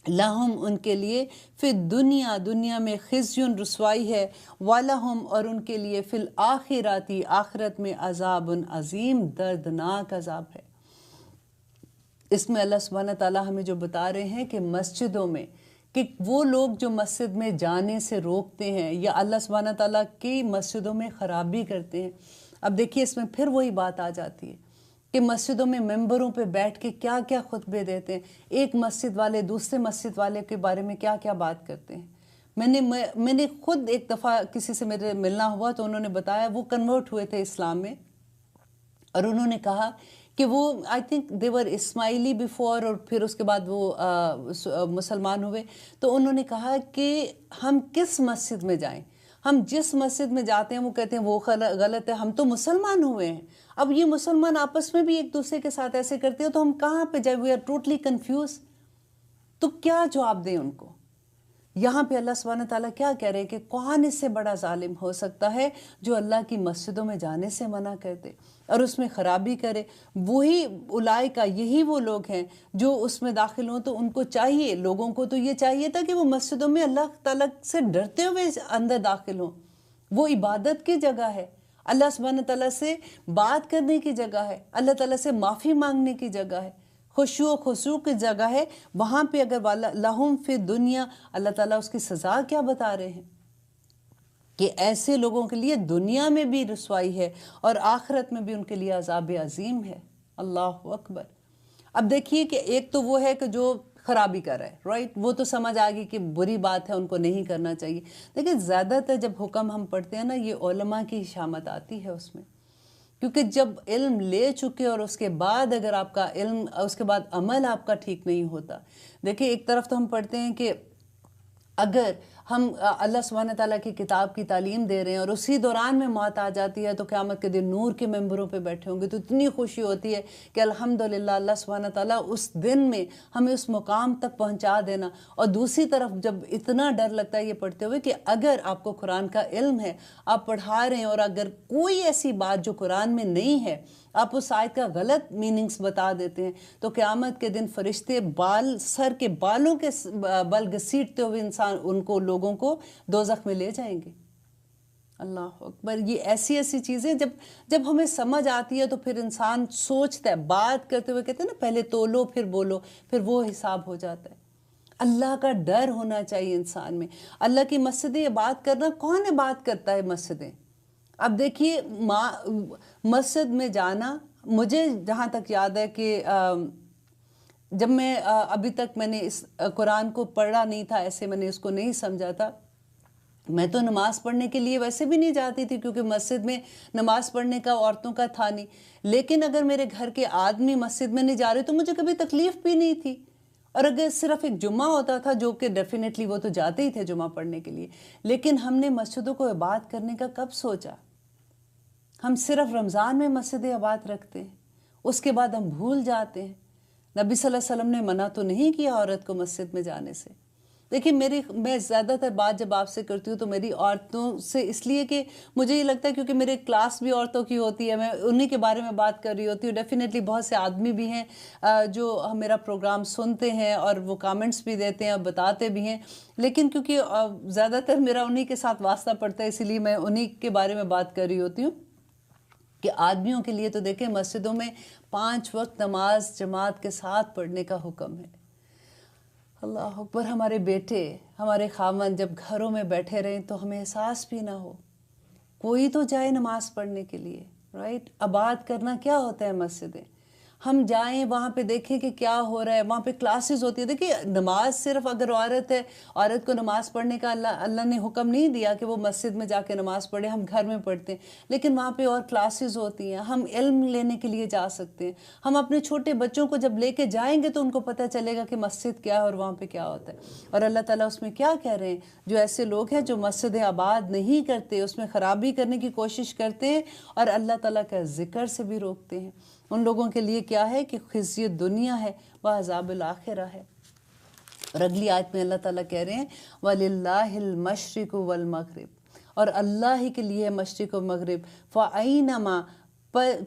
Speaker 1: لہم ان کے لیے، فی الدنیا دنیا میں، خزی رسوائی ہے، ولہم اور ان کے لیے، فی الآخرۃ آخرت میں، عذاب عظیم دردناک عذاب ہے۔ اس میں اللہ سبحانہ تعالیٰ ہمیں جو بتا رہے ہیں کہ مسجدوں میں کہ وہ لوگ جو مسجد میں جانے سے روکتے ہیں یا اللہ سبحانہ تعالیٰ کی مسجدوں میں خرابی کرتے ہیں. اب دیکھیے اس میں پھر وہی بات آ جاتی ہے کہ مسجدوں میں ممبروں پہ بیٹھ کے کیا کیا خطبے دیتے ہیں. ایک مسجد والے دوسرے مسجد والے کے بارے میں کیا کیا بات کرتے ہیں. میں نے خود ایک دفعہ کسی سے میرے ملنا ہوا تو انہوں نے بتایا وہ کنورٹ ہوئے تھے اسلام میں, اور انہوں نے کہا کہ وہ I think they were Ismaili before, اور پھر اس کے بعد وہ مسلمان ہوئے. تو انہوں نے کہا کہ ہم کس مسجد میں جائیں, ہم جس مسجد میں جاتے ہیں وہ کہتے ہیں وہ غلط ہے, ہم تو مسلمان ہوئے ہیں. اب یہ مسلمان آپس میں بھی ایک دوسرے کے ساتھ ایسے کرتے ہیں تو ہم کہاں پہ جائیں, وی آر ٹوٹلی کنفیوز. تو کیا جواب دیں ان کو؟ یہاں پہ اللہ سبحانہ تعالیٰ کیا کہہ رہے ہیں کہ کون اس سے بڑا ظالم ہو سکتا ہے جو اللہ کی مسجدوں میں جانے سے منع کر دے اور اس میں خرابی کرے. وہی اولئکا, یہی وہ لوگ ہیں جو اس میں داخل ہوں. تو ان کو چاہیے, لوگوں کو تو یہ چاہیے تھا کہ وہ مسجدوں میں اللہ تعالیٰ سے ڈرتے ہوئے اندر داخل ہوں. وہ عبادت کی جگہ ہے, اللہ سبحانہ تعالیٰ سے بات کرنے کی جگہ ہے, اللہ تعالیٰ سے معافی مانگنے کی جگہ ہے, خشوع و خضوع کی جگہ ہے. وہاں پہ اگر لہم فی دنیا, اللہ تعالیٰ اس کی سزا کیا بتا رہے ہیں کہ ایسے لوگوں کے لیے دنیا میں بھی رسوائی ہے اور آخرت میں بھی ان کے لیے عذاب عظیم ہے. اللہ اکبر. اب دیکھیے کہ ایک تو وہ ہے کہ جو خرابی کر رہا ہے, رائٹ, وہ تو سمجھ آ گئی کہ بری بات ہے, ان کو نہیں کرنا چاہیے. لیکن زیادہ تر جب حکم ہم پڑھتے ہیں نا, یہ علماء کی شامت آتی ہے اس میں, کیونکہ جب علم لے چکے اور اس کے بعد اگر آپ کا علم, اس کے بعد عمل آپ کا ٹھیک نہیں ہوتا. دیکھیں ایک طرف تو ہم پڑھتے ہیں کہ اگر ہم اللہ سبحانہ تعالیٰ کی کتاب کی تعلیم دے رہے ہیں اور اسی دوران میں موت آ جاتی ہے تو قیامت کے دن نور کے ممبروں پہ بیٹھے ہوں گے تو اتنی خوشی ہوتی ہے کہ الحمدللہ اللہ سبحانہ تعالیٰ اس دن میں ہمیں اس مقام تک پہنچا دینا. اور دوسری طرف جب اتنا ڈر لگتا ہے یہ پڑھتے ہوئے کہ اگر آپ کو قرآن کا علم ہے, آپ پڑھا رہے ہیں, اور اگر کوئی ایسی بات جو قرآن میں نہیں ہے آپ اس آیت کا غلط میننگز بتا دیتے ہیں تو قیامت کے دن فرشتے سر کے بالوں کے بل گھسیٹتے ہوئے انسان ان کو, لوگوں کو دوزخ میں لے جائیں گے. اللہ اکبر. یہ ایسی ایسی چیزیں جب ہمیں سمجھ آتی ہے تو پھر انسان سوچتا ہے, بات کرتے ہوئے کہتے ہیں نا پہلے تولو پھر بولو, پھر وہ حساب ہو جاتا ہے. اللہ کا ڈر ہونا چاہیے انسان میں. اللہ کی مسجدیں بات کرنا, کون بات کرتا ہے مسجدیں؟ اب دیکھیے مسجد میں جانا, مجھے جہاں تک یاد ہے کہ جب میں ابھی تک میں نے اس قرآن کو پڑھا نہیں تھا, ایسے میں نے اس کو نہیں سمجھا تھا, میں تو نماز پڑھنے کے لیے ویسے بھی نہیں جاتی تھی کیونکہ مسجد میں نماز پڑھنے کا عورتوں کا تھا نہیں. لیکن اگر میرے گھر کے آدمی مسجد میں نہیں جا رہے تو مجھے کبھی تکلیف بھی نہیں تھی. اور اگر صرف ایک جمعہ ہوتا تھا, جو کہ ڈیفینیٹلی وہ تو جاتے ہی تھے جمعہ پڑھنے کے لیے, لیکن ہم نے مسجدوں کو عبادت کرنے کا کب سوچا؟ ہم صرف رمضان میں مسجد آباد رکھتے ہیں, اس کے بعد ہم بھول جاتے ہیں. نبی صلی اللہ علیہ وسلم نے منع تو نہیں کیا عورت کو مسجد میں جانے سے. دیکھیں میں زیادہ تر بات جب آپ سے کرتی ہوں تو میری عورتوں سے اس لیے کہ مجھے یہ لگتا ہے کیونکہ میرے کلاس بھی عورتوں کی ہوتی ہے, میں انہی کے بارے میں بات کر رہی ہوتی ہوں. ڈیفینیٹلی بہت سے آدمی بھی ہیں جو میرا پروگرام سنتے ہیں اور وہ کامنٹس بھی دیتے ہیں اور بتاتے بھی ہیں, لیکن کیونکہ زیادہ تر میرا انہی کے ساتھ واسطہ پڑتا ہے اسی لیے میں انہی کے بارے میں بات کر رہی ہوتی ہوں. کہ آدمیوں کے لیے تو دیکھیں مسجدوں میں 5 وقت نماز جماعت کے ساتھ پڑھنے کا حکم ہے. اللہ اکبر. ہمارے بیٹے, ہمارے خاوند جب گھروں میں بیٹھے رہیں تو ہمیں احساس بھی نہ ہو, کوئی تو جائے نماز پڑھنے کے لیے, رائٹ. آباد کرنا کیا ہوتا ہے مسجدیں, ہم جائیں وہاں پہ دیکھیں کہ کیا ہو رہا ہے, وہاں پہ کلاسز ہوتی ہے. دیکھیے نماز صرف اگر عورت ہے, عورت کو نماز پڑھنے کا اللہ نے حکم نہیں دیا کہ وہ مسجد میں جا کے نماز پڑھے, ہم گھر میں پڑھتے ہیں, لیکن وہاں پہ اور کلاسز ہوتی ہیں, ہم علم لینے کے لیے جا سکتے ہیں. ہم اپنے چھوٹے بچوں کو جب لے کے جائیں گے تو ان کو پتہ چلے گا کہ مسجد کیا ہے اور وہاں پہ کیا ہوتا ہے. اور اللہ تعالیٰ اس میں کیا کہہ رہے ہیں, جو ایسے لوگ ہیں جو مسجدیں آباد نہیں کرتے, اس میں خرابی کرنے کی کوشش کرتے ہیں اور اللہ تعالیٰ کا ذکر سے بھی روکتے ہیں, ان لوگوں کے لیے کیا ہے کہ خزی دنیا ہے و عذاب الآخرہ ہے. اور اگلی آیت میں اللہ تعالیٰ کہہ رہے ہیں وَلِلَّهِ الْمَشْرِقُ وَالْمَغْرِبُ, اور اللہ ہی کے لیے مشرق و مغرب. فَأَيْنَمَا,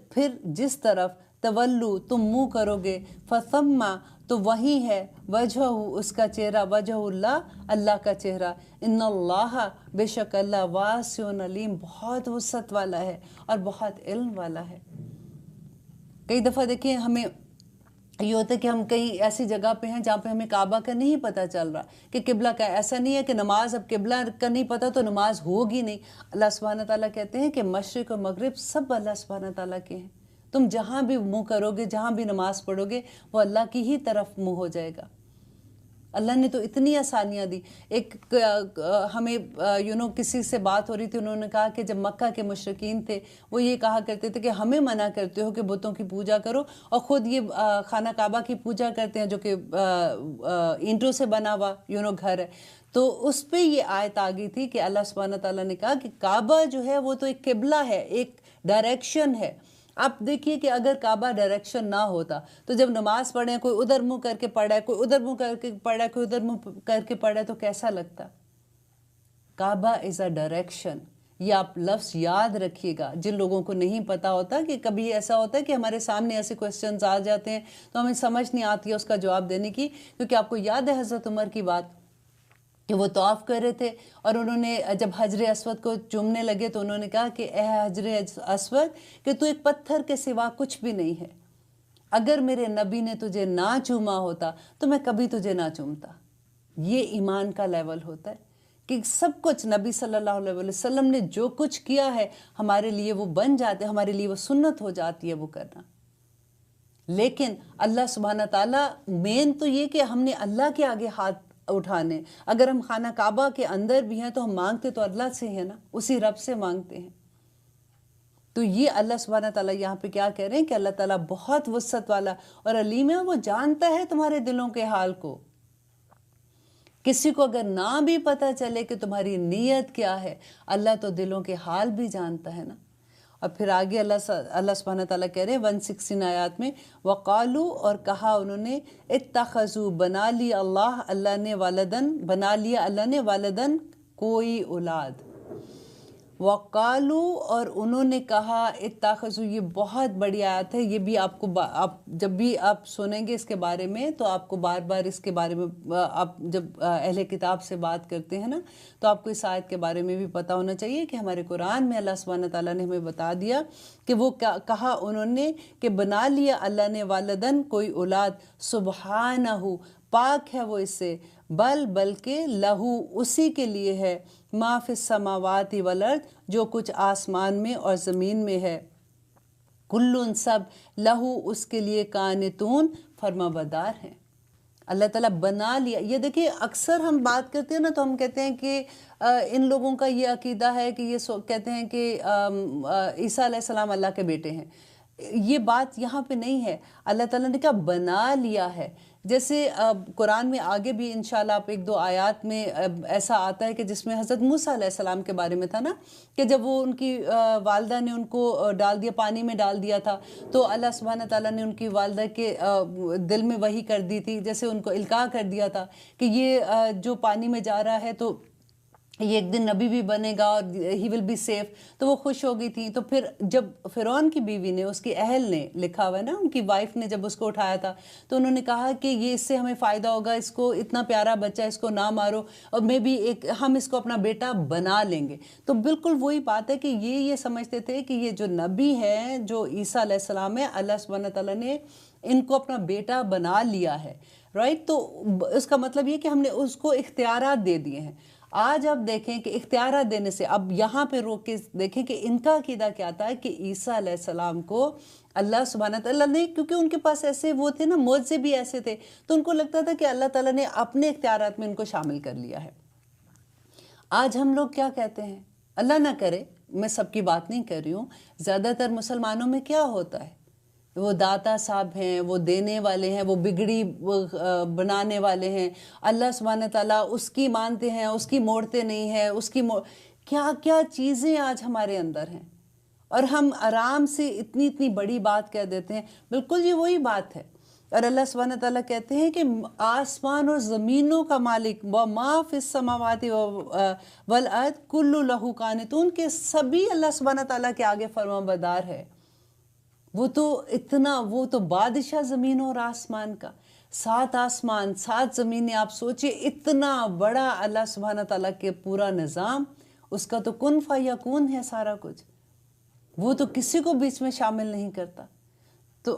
Speaker 1: پھر جس طرف, تولو تم منہ کرو گے, فَثَمَّ تو وہی ہے, وجہ اس کا چہرہ, وجہ اللہ اللہ کا چہرہ. ان اللہ بے شک اللہ, واسع علیم بہت وسعت والا ہے اور بہت علم والا ہے. کئی دفعہ دیکھیں ہمیں یہ ہوتا ہے کہ ہم کہیں ایسی جگہ پہ ہیں جہاں پہ ہمیں کعبہ کا نہیں پتہ چل رہا کہ قبلہ کا، ایسا نہیں ہے کہ نماز اب قبلہ کا نہیں پتہ تو نماز ہوگی نہیں۔ اللہ سبحانہ تعالیٰ کہتے ہیں کہ مشرق و مغرب سب اللہ سبحانہ تعالیٰ کے ہیں، تم جہاں بھی منہ کرو گے، جہاں بھی نماز پڑھو گے، وہ اللہ کی ہی طرف منہ ہو جائے گا۔ اللہ نے تو اتنی آسانیاں دی۔ ایک ہمیں کسی سے بات ہو رہی تھی، انہوں نے کہا کہ جب مکہ کے مشرکین تھے وہ یہ کہا کرتے تھے کہ ہمیں منع کرتے ہو کہ بتوں کی پوجا کرو، اور خود یہ خانہ کعبہ کی پوجا کرتے ہیں جو کہ اینٹوں سے بنا ہوا گھر ہے۔ تو اس پہ یہ آیت آ گئی تھی کہ اللہ سبحانہ تعالیٰ نے کہا کہ کعبہ جو ہے وہ تو ایک قبلہ ہے، ایک ڈائریکشن ہے۔ آپ دیکھیے کہ اگر کعبہ ڈائریکشن نہ ہوتا تو جب نماز پڑھیں کوئی ادھر منہ کر کے پڑھا ہے، کوئی ادھر منہ کر کے پڑھا ہے، کوئی ادھر منہ کر کے پڑھا ہے، تو کیسا لگتا؟ کعبہ از اے ڈائریکشن۔ یہ آپ لفظ یاد رکھیے گا، جن لوگوں کو نہیں پتا ہوتا کہ کبھی ایسا ہوتا ہے کہ ہمارے سامنے ایسے کوسچنز آ جاتے ہیں تو ہمیں سمجھ نہیں آتی ہے اس کا جواب دینے کی، کیونکہ آپ کو یاد ہے حضرت عمر کی بات کہ وہ طواف کر رہے تھے اور انہوں نے جب حجر اسود کو چومنے لگے تو انہوں نے کہا کہ اے حجر اسود کہ تو ایک پتھر کے سوا کچھ بھی نہیں ہے، اگر میرے نبی نے تجھے نہ چوما ہوتا تو میں کبھی تجھے نہ چومتا۔ یہ ایمان کا لیول ہوتا ہے کہ سب کچھ نبی صلی اللہ علیہ وسلم نے جو کچھ کیا ہے ہمارے لیے وہ بن جاتے، ہمارے لیے وہ سنت ہو جاتی ہے وہ کرنا۔ لیکن اللہ سبحانہ تعالیٰ مین تو یہ کہ ہم نے اللہ کے آگے ہاتھ اٹھانے، اگر ہم خانہ کعبہ کے اندر بھی ہیں تو ہم مانگتے تو اللہ سے ہیں نا، اسی رب سے مانگتے ہیں۔ تو یہ اللہ سبحانہ تعالیٰ یہاں پہ کیا کہہ رہے ہیں کہ اللہ تعالیٰ بہت وسعت والا اور علیم ہے، وہ جانتا ہے تمہارے دلوں کے حال کو۔ کسی کو اگر نہ بھی پتہ چلے کہ تمہاری نیت کیا ہے، اللہ تو دلوں کے حال بھی جانتا ہے نا۔ اور پھر آگے اللہ سبحانہ تعالیٰ کہہ رہے ہیں 116 آیات میں، وَقَالُوا، اور کہا انہوں نے، اتخذوا، بنا لیا اللہ نے والدن، بنا لیا اللہ نے والدن کوئی اولاد۔ وَقَالُوا، اور انہوں نے کہا، اتخذوا، یہ بہت بڑی آیت ہے، یہ بھی آپ کو جب بھی آپ سنیں گے اس کے بارے میں تو آپ کو بار بار اس کے بارے میں، آپ جب اہل کتاب سے بات کرتے ہیں نا تو آپ کو اس آیت کے بارے میں بھی پتہ ہونا چاہیے کہ ہمارے قرآن میں اللہ سبحانہ تعالیٰ نے ہمیں بتا دیا کہ وہ کہا انہوں نے کہ بنا لیا اللہ نے والدن کوئی اولاد، سبحانہ، پاک ہے وہ اس سے، بلکہ لہو، اسی کے لیے ہے، ما فی السماوات والارض، جو کچھ آسمان میں اور زمین میں ہے، کلن، سب، لہو، اس کے لیے، قانتون، فرما بردار ہیں۔ اللہ تعالیٰ بنا لیا۔ یہ دیکھیں اکثر ہم بات کرتے ہیں نا تو ہم کہتے ہیں کہ ان لوگوں کا یہ عقیدہ ہے کہ یہ کہتے ہیں کہ عیسیٰ علیہ السلام اللہ کے بیٹے ہیں۔ یہ بات یہاں پہ نہیں ہے، اللہ تعالیٰ نے کہا بنا لیا ہے۔ جیسے قرآن میں آگے بھی انشاءاللہ آپ ایک دو آیات میں ایسا آتا ہے کہ جس میں حضرت موسیٰ علیہ السلام کے بارے میں تھا نا کہ جب وہ ان کی والدہ نے ان کو ڈال دیا، پانی میں ڈال دیا تھا، تو اللہ سبحانہ تعالیٰ نے ان کی والدہ کے دل میں وحی کر دی تھی، جیسے ان کو القاء کر دیا تھا کہ یہ جو پانی میں جا رہا ہے تو یہ ایک دن نبی بھی بنے گا اور ہی ول بی سیف، تو وہ خوش ہو گئی تھی۔ تو پھر جب فرعون کی بیوی نے، اس کی اہل نے، لکھا ہوا ہے نا ان کی وائف نے جب اس کو اٹھایا تھا تو انہوں نے کہا کہ یہ اس سے ہمیں فائدہ ہوگا، اس کو اتنا پیارا بچہ، اس کو نہ مارو، اور میں بھی ہم اس کو اپنا بیٹا بنا لیں گے۔ تو بالکل وہی بات ہے کہ یہ سمجھتے تھے کہ یہ جو نبی ہے، جو عیسیٰ علیہ السلام ہے، اللہ سبحانہ تعالیٰ نے ان کو اپنا بیٹا بنا لیا ہے، رائٹ؟ تو اس کا مطلب یہ کہ ہم نے اس کو اختیارات دے دیے ہیں۔ آج آپ دیکھیں کہ اختیارات دینے سے، اب یہاں پہ روک کے دیکھیں کہ ان کا عقیدہ کیا تھا کہ عیسیٰ علیہ السلام کو اللہ سبحانہ تعالیٰ نے، کیونکہ ان کے پاس ایسے وہ تھے نا، معجزے بھی ایسے تھے، تو ان کو لگتا تھا کہ اللہ تعالیٰ نے اپنے اختیارات میں ان کو شامل کر لیا ہے۔ آج ہم لوگ کیا کہتے ہیں؟ اللہ نہ کرے، میں سب کی بات نہیں کر رہی ہوں، زیادہ تر مسلمانوں میں کیا ہوتا ہے، وہ داتا صاحب ہیں، وہ دینے والے ہیں، وہ بگڑی بنانے والے ہیں، اللہ سبحانہ تعالیٰ اس کی مانتے ہیں، اس کی موڑتے نہیں ہیں، اس کی کیا کیا چیزیں آج ہمارے اندر ہیں، اور ہم آرام سے اتنی اتنی بڑی بات کہہ دیتے ہیں۔ بالکل یہ وہی بات ہے، اور اللہ سبحانہ تعالیٰ کہتے ہیں کہ آسمان اور زمینوں کا مالک، وَمَا فِي السَّمَاوَاتِ وَالْأَرْضِ كُلُّ لَهُ قَانِتُونَ، کہ سبھی اللہ سبحانہ تعالیٰ کے آگے فرما بردار ہے۔ وہ تو بادشاہ زمین اور آسمان کا، 7 آسمان 7 زمینیں، آپ سوچئے اتنا بڑا اللہ سبحانہ تعالیٰ کے پورا نظام، اس کا تو کن فیکون ہے سارا کچھ، وہ تو کسی کو بیچ میں شامل نہیں کرتا۔ تو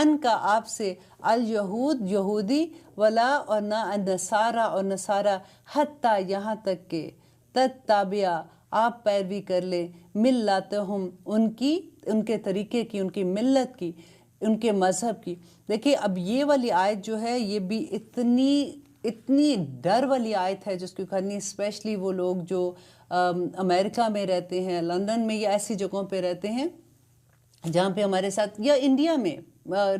Speaker 1: ان کا آپ سے الیہود یہودی ولا اور نہ نصارہ اور نصارہ حتیٰ یہاں تک کہ تتبع آپ پیروی کر لیں ملتہم ان کے طریقے کی، ان کی ملت کی، ان کے مذہب کی۔ دیکھیے اب یہ والی آیت جو ہے یہ بھی اتنی ڈر والی آیت ہے جس کو کرنی، اسپیشلی وہ لوگ جو امریکہ میں رہتے ہیں، لندن میں یا ایسی جگہوں پہ رہتے ہیں جہاں پہ ہمارے ساتھ یا انڈیا میں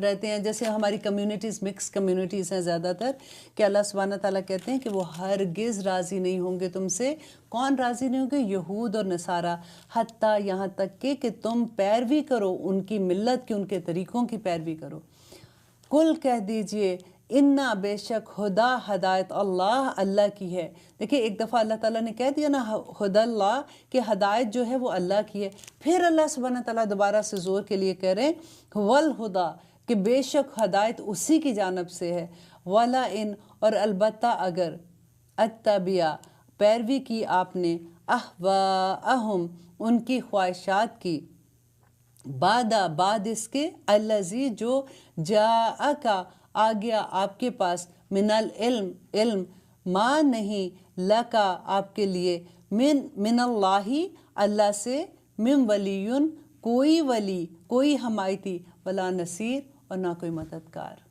Speaker 1: رہتے ہیں، جیسے ہماری کمیونٹیز مکس کمیونٹیز ہیں زیادہ تر، کہ اللہ سبحانہ تعالیٰ کہتے ہیں کہ وہ ہرگز راضی نہیں ہوں گے تم سے۔ کون راضی نہیں ہوں گے؟ یہود اور نصارہ، حتیٰ یہاں تک کہ تم پیروی کرو ان کی ملت کی، ان کے طریقوں کی پیروی کرو۔ کل کہہ دیجئے انا بے شک ہدا ہدایت اللہ کی ہے۔ دیکھیں ایک دفعہ اللہ تعالیٰ نے کہہ دیا نا ہدا اللہ، کہ ہدایت جو ہے وہ اللہ کی ہے، پھر اللہ سبحانہ تعالیٰ دوبارہ سے زور کے لیے کہہ رہے ہیں والہدا، کہ بے شک ہدایت اسی کی جانب سے ہے، ولا ان اور البتہ اگر اتبع پیروی کی آپ نے اہواءہم ان کی خواہشات کی، بعد اس کے الذی جو جاءکا آ گیا آپ کے پاس، من العلم ما نہیں لکا آپ کے لیے، من اللہ سے، من ولیٌ کوئی ولی، کوئی حمایتی، ولا نصیر اور نہ کوئی مددگار۔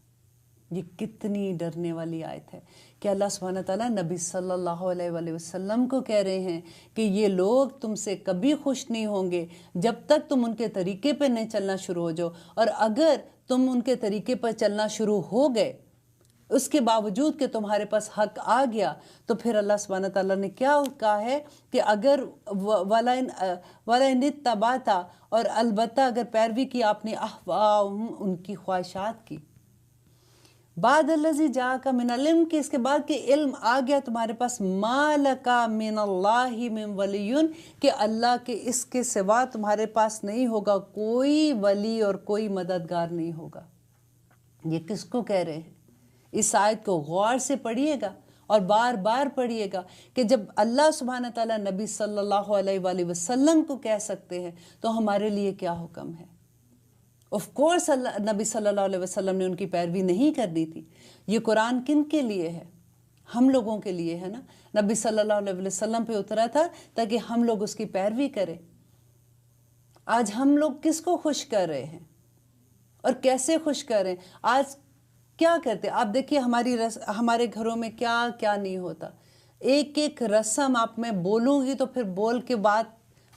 Speaker 1: یہ کتنی ڈرنے والی آیت ہے کہ اللہ سبحانہ تعالیٰ نبی صلی اللہ علیہ وآلہ وسلم کو کہہ رہے ہیں کہ یہ لوگ تم سے کبھی خوش نہیں ہوں گے جب تک تم ان کے طریقے پہ نہیں چلنا شروع ہو جاؤ، اور اگر تم ان کے طریقے پر چلنا شروع ہو گئے اس کے باوجود کہ تمہارے پاس حق آ گیا، تو پھر اللہ سبحانہ تعالیٰ نے کیا کہا ہے کہ اگر وَلَئِنِ اتَّبَعْتَ اور البتہ اگر پیروی کی آپ نے اہواءہم ان کی خواہشات کی، بعد الذی جاءک من العلم، کہ اس کے بعد کہ علم آ گیا تمہارے پاس، ما لکا من اللہ من ولی، کہ اللہ کے اس کے سوا تمہارے پاس نہیں ہوگا کوئی ولی اور کوئی مددگار نہیں ہوگا۔ یہ کس کو کہہ رہے ہیں؟ اس آیت کو غور سے پڑھیے گا اور بار بار پڑھیے گا کہ جب اللہ سبحانہ تعالیٰ نبی صلی اللہ علیہ وآلہ وسلم کو کہہ سکتے ہیں تو ہمارے لیے کیا حکم ہے؟ آف کورس نبی صلی اللہ علیہ وسلم نے ان کی پیروی نہیں کرنی تھی۔ یہ قرآن کن کے لیے ہے؟ ہم لوگوں کے لیے ہے نا۔ نبی صلی اللہ علیہ وسلم پہ اترا تھا تاکہ ہم لوگ اس کی پیروی کریں۔ آج ہم لوگ کس کو خوش کر رہے ہیں اور کیسے خوش کر رہے ہیں؟ آج کیا کرتے؟ آپ دیکھیے ہمارے گھروں میں کیا کیا نہیں ہوتا۔ ایک ایک رسم آپ میں بولوں گی تو پھر بول کے بات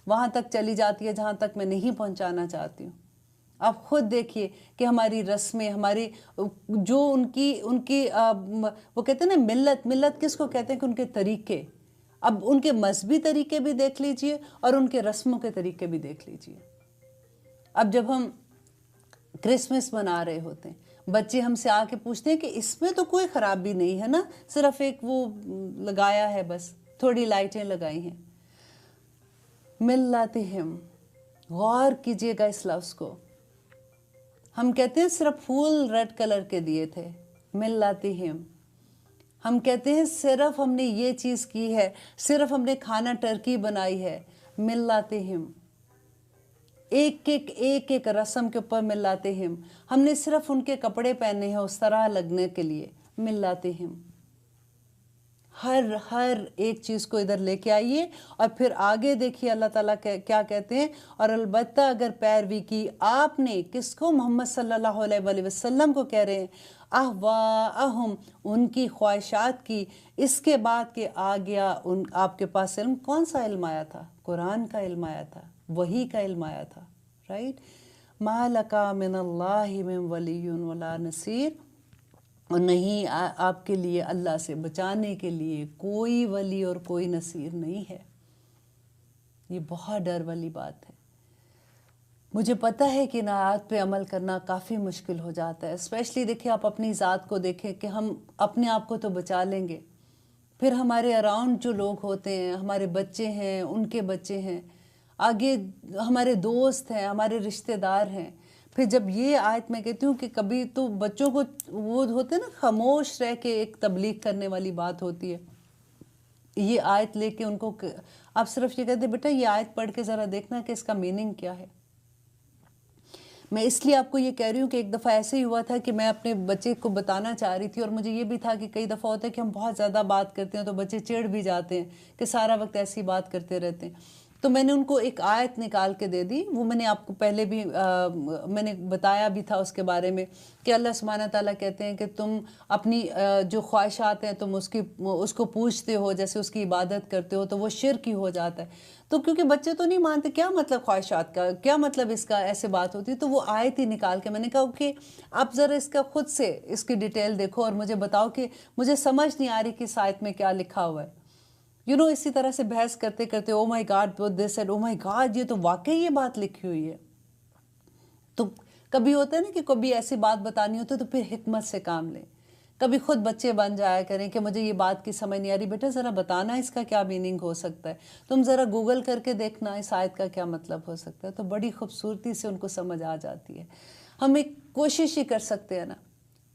Speaker 1: وہاں تک چلی جاتی ہے جہاں تک میں نہیں پہنچانا چاہتی ہوں۔ آپ خود دیکھیے کہ ہماری رسمیں، ہماری جو ان کی وہ کہتے ہیں نا ملت کس کو کہتے ہیں؟ کہ ان کے طریقے، اب ان کے مذہبی طریقے بھی دیکھ لیجئے اور ان کے رسموں کے طریقے بھی دیکھ لیجئے۔ اب جب ہم کرسمس منا رہے ہوتے ہیں، بچے ہم سے آ کے پوچھتے ہیں کہ اس میں تو کوئی خرابی نہیں ہے نا، صرف ایک وہ لگایا ہے، بس تھوڑی لائٹیں لگائی ہیں۔ ملتہم، غور کیجئے گا اس لفظ کو۔ ہم کہتے ہیں صرف پھول ریڈ کلر کے دیے تھے، ملتہم۔ ہم کہتے ہیں صرف ہم نے یہ چیز کی ہے، صرف ہم نے کھانا ٹرکی بنائی ہے، ملتہم۔ ایک ایک رسم کے اوپر ملتہم، ہم نے صرف ان کے کپڑے پہنے ہیں اس طرح لگنے کے لیے، ملتہم۔ ہر ایک چیز کو ادھر لے کے آئیے اور پھر آگے دیکھیے اللہ تعالیٰ کیا کہتے ہیں، اور البتہ اگر پیروی کی آپ نے، کس کو؟ محمد صلی اللہ علیہ وآلہ وسلم کو کہہ رہے ہیں، اہواءہم ان کی خواہشات کی، اس کے بعد کہ آ گیا آپ کے پاس علم۔ کون سا علم آیا تھا؟ قرآن کا علم آیا تھا، وحی کا علم آیا تھا، رائٹ؟ ما لکا من اللہ من ولی ولا نصیر، اور نہیں آپ کے لیے اللہ سے بچانے کے لیے کوئی ولی اور کوئی نصیر نہیں ہے۔ یہ بہت ڈر والی بات ہے۔ مجھے پتہ ہے کہ ان آیات پہ عمل کرنا کافی مشکل ہو جاتا ہے، اسپیشلی دیکھیں آپ اپنی ذات کو دیکھیں کہ ہم اپنے آپ کو تو بچا لیں گے، پھر ہمارے اراؤنڈ جو لوگ ہوتے ہیں، ہمارے بچے ہیں، ان کے بچے ہیں، آگے ہمارے دوست ہیں، ہمارے رشتہ دار ہیں۔ پھر جب یہ آیت میں کہتی ہوں کہ کبھی تو بچوں کو وہ ہوتے ہیں نا خاموش رہ کے ایک تبلیغ کرنے والی بات ہوتی ہے، یہ آیت لے کے ان کو آپ صرف یہ کہتے ہیں بیٹا یہ آیت پڑھ کے ذرا دیکھنا کہ اس کا میننگ کیا ہے۔ میں اس لیے آپ کو یہ کہہ رہی ہوں کہ ایک دفعہ ایسے ہی ہوا تھا کہ میں اپنے بچے کو بتانا چاہ رہی تھی، اور مجھے یہ بھی تھا کہ کئی دفعہ ہوتا ہے کہ ہم بہت زیادہ بات کرتے ہیں تو بچے چڑ بھی جاتے ہیں کہ سارا وقت ایسی بات کرتے رہتے ہیں. تو میں نے ان کو ایک آیت نکال کے دے دی. وہ میں نے آپ کو پہلے بھی میں نے بتایا بھی تھا اس کے بارے میں کہ اللہ سبحانہ تعالیٰ کہتے ہیں کہ تم اپنی جو خواہشات ہیں تم اس کو پوچھتے ہو، جیسے اس کی عبادت کرتے ہو تو وہ شرک ہی ہو جاتا ہے. تو کیونکہ بچے تو نہیں مانتے کیا مطلب خواہشات کا، کیا مطلب اس کا، ایسے بات ہوتی ہے. تو وہ آیت ہی نکال کے میں نے کہا کہ آپ ذرا اس کا خود سے اس کی ڈیٹیل دیکھو اور مجھے بتاؤ کہ مجھے سمجھ نہیں آ رہی کہ اس آیت میں کیا لکھا ہوا ہے. اسی طرح سے بحث کرتے کرتے oh my God this and oh my God یہ تو واقعی یہ بات لکھی ہوئی ہے. تو کبھی ہوتا ہے نا کہ کبھی ایسی بات بتانی ہوتی ہے تو پھر حکمت سے کام لیں. کبھی خود بچے بن جایا کریں کہ مجھے یہ بات کی سمجھ نہیں آ رہی، بیٹا ذرا بتانا اس کا کیا میننگ ہو سکتا ہے، تم ذرا گوگل کر کے دیکھنا اس آیت کا کیا مطلب ہو سکتا ہے. تو بڑی خوبصورتی سے ان کو سمجھ آ جاتی ہے. ہم ایک کوشش ہی کر سکتے ہیں نا.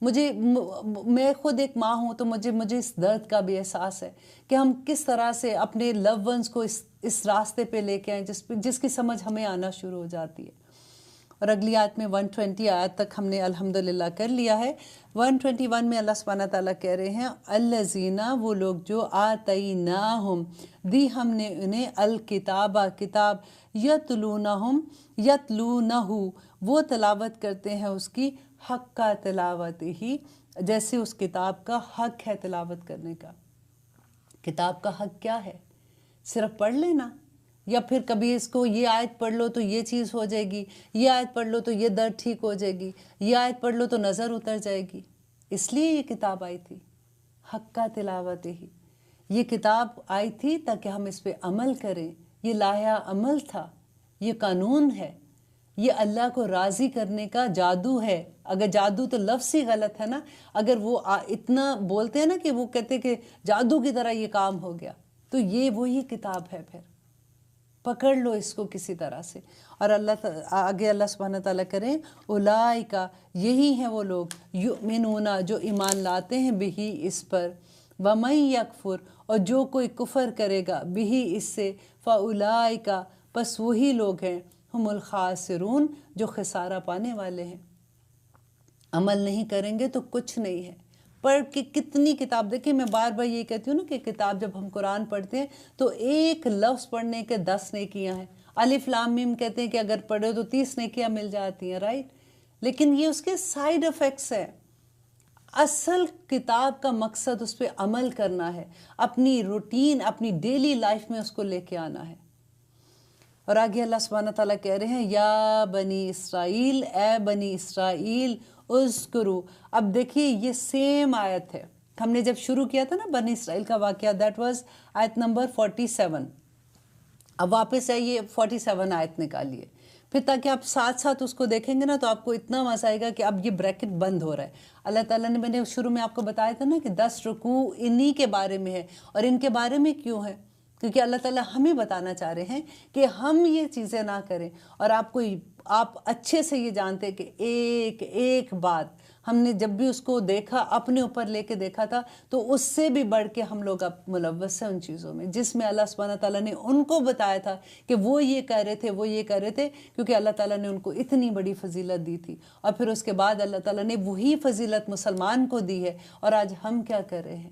Speaker 1: میں خود ایک ماں ہوں تو مجھے اس درد کا بھی احساس ہے کہ ہم کس طرح سے اپنے لو ونز کو اس راستے پہ لے کے آئیں جس کی سمجھ ہمیں آنا شروع ہو جاتی ہے. اور اگلی آیت میں 120 آیت تک ہم نے الحمدللہ کر لیا ہے. 121 میں اللہ سبحانہ تعالیٰ کہہ رہے ہیں الذین، وہ لوگ جو آتیناہم، دی ہم نے انہیں، الکتابہ کتاب، یتلونہ، وہ تلاوت کرتے ہیں اس کی، حق کا تلاوت ہی، جیسے اس کتاب کا حق ہے تلاوت کرنے کا. کتاب کا حق کیا ہے؟ صرف پڑھ لینا، یا پھر کبھی اس کو یہ آیت پڑھ لو تو یہ چیز ہو جائے گی، یہ آیت پڑھ لو تو یہ درد ٹھیک ہو جائے گی، یہ آیت پڑھ لو تو نظر اتر جائے گی. اس لیے یہ کتاب آئی تھی، حق کا تلاوت ہی. یہ کتاب آئی تھی تاکہ ہم اس پہ عمل کریں. یہ لائحہ عمل تھا، یہ قانون ہے، یہ اللہ کو راضی کرنے کا جادو ہے. اگر جادو تو لفظ ہی غلط ہے نا، اگر وہ اتنا بولتے ہیں نا کہ وہ کہتے کہ جادو کی طرح یہ کام ہو گیا، تو یہ وہی کتاب ہے. پھر پکڑ لو اس کو کسی طرح سے. اور آگے اللہ سبحانہ تعالیٰ کریں اولئک، یہی ہیں وہ لوگ، یؤمنون، جو ایمان لاتے ہیں، بہی، اس پر، ومن یکفر، اور جو کوئی کفر کرے گا، بہی، اس سے، فاولئک، پس وہی لوگ ہیں، ہم الخاسرون، جو خسارہ پانے والے ہیں. عمل نہیں کریں گے تو کچھ نہیں ہے. پڑھ کے کتنی کتاب، دیکھیں میں بار بار یہ کہتی ہوں نا کہ کتاب جب ہم قرآن پڑھتے ہیں تو ایک لفظ پڑھنے کے 10 نیکیاں ہیں. الف لام میم کہتے ہیں کہ اگر پڑھو تو 30 نیکیاں مل جاتی ہیں، رائٹ. لیکن یہ اس کے سائیڈ افیکٹس ہیں. اصل کتاب کا مقصد اس پہ عمل کرنا ہے، اپنی روٹین، اپنی ڈیلی لائف میں اس کو لے کے آنا ہے. اور آگے اللہ سبحانہ تعالیٰ کہہ رہے ہیں یا بنی اسرائیل، اے بنی اسرائیل، اذکرو. اب دیکھیے یہ سیم آیت ہے. ہم نے جب شروع کیا تھا نا بنی اسرائیل کا واقعہ، دیٹ واز آیت نمبر 47. اب واپس آئیے 47 آیت نکالیے، پھر تاکہ آپ ساتھ ساتھ اس کو دیکھیں گے نا تو آپ کو اتنا مزہ آئے گا کہ اب یہ بریکٹ بند ہو رہا ہے. اللہ تعالیٰ نے، میں نے شروع میں آپ کو بتایا تھا نا کہ 10 رکوع انہی کے بارے میں ہے. اور ان کے بارے میں کیوں ہے؟ کیونکہ اللہ تعالیٰ ہمیں بتانا چاہ رہے ہیں کہ ہم یہ چیزیں نہ کریں. اور آپ اچھے سے یہ جانتے کہ ایک ایک بات ہم نے جب بھی اس کو دیکھا، اپنے اوپر لے کے دیکھا تھا، تو اس سے بھی بڑھ کے ہم لوگ اب ملوث ہیں ان چیزوں میں جس میں اللہ سبحانہ تعالیٰ نے ان کو بتایا تھا کہ وہ یہ کہہ رہے تھے، وہ یہ کہہ رہے تھے، کیونکہ اللہ تعالیٰ نے ان کو اتنی بڑی فضیلت دی تھی. اور پھر اس کے بعد اللہ تعالیٰ نے وہی فضیلت مسلمان کو دی ہے. اور آج ہم کیا کر رہے ہیں؟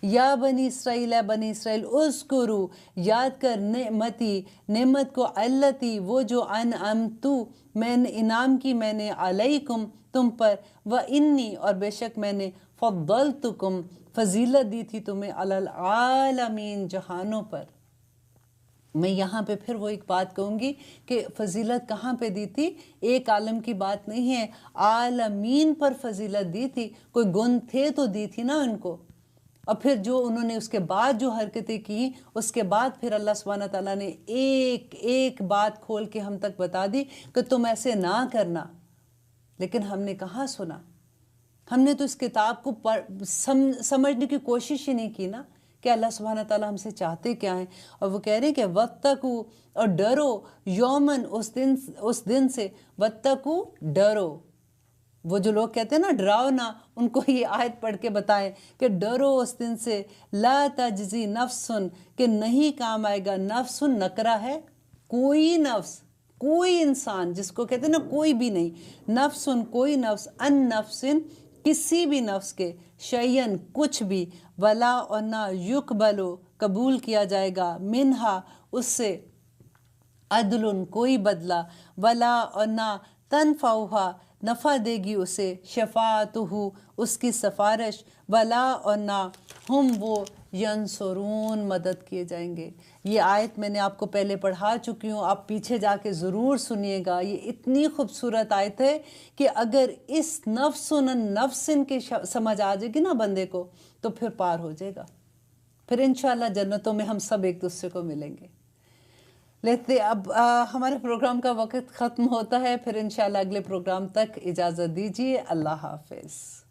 Speaker 1: یا بنی اسرائیل، اے بنی اسرائیل، اذکرو، یاد کر، نعمتی، نعمت کو، التی، وہ جو، انعمتو، میں نے انعام کی میں نے، علیکم، تم پر، وانی، اور بے شک میں نے، فضلتکم، فضیلت دی تھی تمہیں، علی العالمین، جہانوں پر. میں یہاں پہ پھر وہ ایک بات کہوں گی کہ فضیلت کہاں پہ دی تھی؟ ایک عالم کی بات نہیں ہے، عالمین پر فضیلت دی تھی. کوئی گن تھے تو دی تھی نا ان کو. اور پھر جو انہوں نے اس کے بعد جو حرکتیں کی، اس کے بعد پھر اللہ سبحانہ تعالیٰ نے ایک ایک بات کھول کے ہم تک بتا دی کہ تم ایسے نہ کرنا. لیکن ہم نے کہاں سنا؟ ہم نے تو اس کتاب کو سمجھنے کی کوشش ہی نہیں کی نا کہ اللہ سبحانہ تعالیٰ ہم سے چاہتے کیا ہیں. اور وہ کہہ رہے ہیں کہ واتقوا، اور ڈرو، یومن، اس دن سے، واتقوا، ڈرو. وہ جو لوگ کہتے ہیں نا ڈراؤ نا، ان کو یہ آیت پڑھ کے بتائیں کہ ڈرو اس دن سے، لا تجزی نفس، کہ نہیں کام آئے گا، نفس نکرہ ہے، کوئی نفس، کوئی انسان جس کو کہتے ہیں نا کوئی بھی نہیں، نفسن کوئی نفس، ان نفسن کسی بھی نفس کے، شیئن کچھ بھی، ولا اور نہ یقبلو قبول کیا جائے گا، منہا اس سے، عدل کوئی بدلہ، ولا اور نہ تنفعہا نفع دے گی اسے، شفاعتہ اس کی سفارش، ولا اور نہ ہم وہ ینصرون مدد کیے جائیں گے۔ یہ آیت میں نے آپ کو پہلے پڑھا چکی ہوں، آپ پیچھے جا کے ضرور سنیے گا۔ یہ اتنی خوبصورت آیت ہے کہ اگر اس نفسن کے سمجھ آ جائے گی نا بندے کو تو پھر پار ہو جائے گا، پھر انشاءاللہ جنتوں میں ہم سب ایک دوسرے کو ملیں گے۔ لیتے اب ہمارے پروگرام کا وقت ختم ہوتا ہے، پھر انشاءاللہ اگلے پروگرام تک اجازت دیجیے۔ اللہ حافظ۔